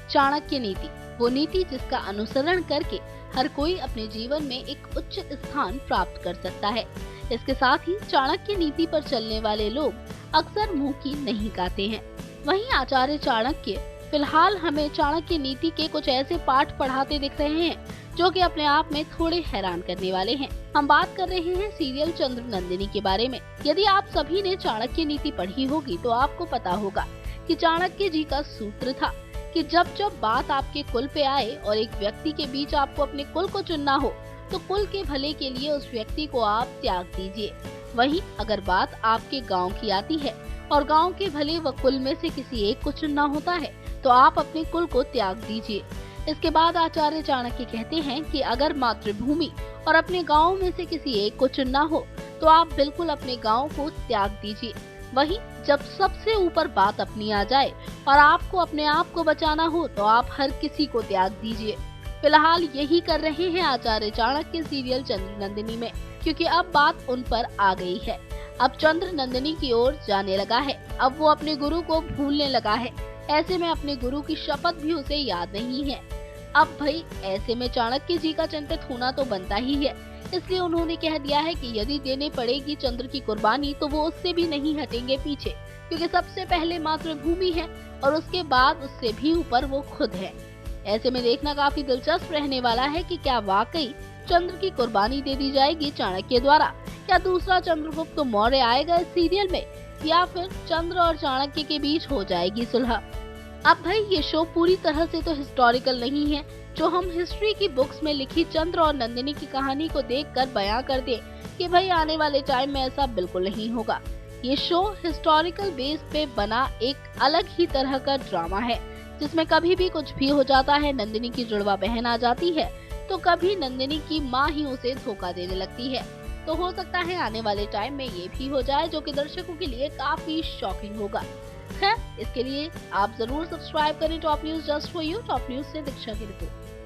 चाणक्य नीति, वो नीति जिसका अनुसरण करके हर कोई अपने जीवन में एक उच्च स्थान प्राप्त कर सकता है। इसके साथ ही चाणक्य नीति पर चलने वाले लोग अक्सर मुंह की नहीं खाते हैं। वहीं आचार्य चाणक्य फिलहाल हमें चाणक्य नीति के कुछ ऐसे पाठ पढ़ाते दिख रहे हैं जो कि अपने आप में थोड़े हैरान करने वाले हैं। हम बात कर रहे हैं सीरियल चंद्र नंदिनी के बारे में। यदि आप सभी ने चाणक्य नीति पढ़ी होगी तो आपको पता होगा कि चाणक्य जी का सूत्र था कि जब जब बात आपके कुल पे आए और एक व्यक्ति के बीच आपको अपने कुल को चुनना हो तो कुल के भले के लिए उस व्यक्ति को आप त्याग दीजिए। वहीं अगर बात आपके गांव की आती है और गांव के भले व कुल में से किसी एक को चुनना होता है तो आप अपने कुल को त्याग दीजिए। इसके बाद आचार्य चाणक्य कहते हैं कि अगर मातृभूमि और अपने गांव में से किसी एक को चुनना हो तो आप बिल्कुल अपने गांव को त्याग दीजिए। वहीं जब सबसे ऊपर बात अपनी आ जाए और आपको अपने आप को बचाना हो तो आप हर किसी को त्याग दीजिए। फिलहाल यही कर रहे हैं आचार्य चाणक्य सीरियल चंद्र नंदिनी में, क्योंकि अब बात उन पर आ गई है। अब चंद्र नंदिनी की ओर जाने लगा है। अब वो अपने गुरु को भूलने लगा है। ऐसे में अपने गुरु की शपथ भी उसे याद नहीं है। अब भाई ऐसे में चाणक्य जी का चिंतित होना तो बनता ही है। इसलिए उन्होंने कह दिया है कि यदि देने पड़ेगी चंद्र की कुर्बानी तो वो उससे भी नहीं हटेंगे पीछे, क्योंकि सबसे पहले मातृभूमि है और उसके बाद उससे भी ऊपर वो खुद है। ऐसे में देखना काफी दिलचस्प रहने वाला है कि क्या वाकई चंद्र की कुर्बानी दे दी जाएगी चाणक्य द्वारा। क्या दूसरा चंद्रगुप्त मौर्य आएगा इस सीरियल में या फिर चंद्र और चाणक्य के बीच हो जाएगी सुलह। अब भाई ये शो पूरी तरह से तो हिस्टोरिकल नहीं है जो हम हिस्ट्री की बुक्स में लिखी चंद्र और नंदिनी की कहानी को देखकर बयां कर दे कि भाई आने वाले टाइम में ऐसा बिल्कुल नहीं होगा। ये शो हिस्टोरिकल बेस पे बना एक अलग ही तरह का ड्रामा है जिसमें कभी भी कुछ भी हो जाता है। नंदिनी की जुड़वा बहन आ जाती है तो कभी नंदिनी की माँ ही उसे धोखा देने लगती है। तो हो सकता है आने वाले टाइम में ये भी हो जाए जो कि दर्शकों के लिए काफी शॉकिंग होगा। खैर इसके लिए आप जरूर सब्सक्राइब करें top news just for you. Top news से दीक्षा की रिपोर्ट।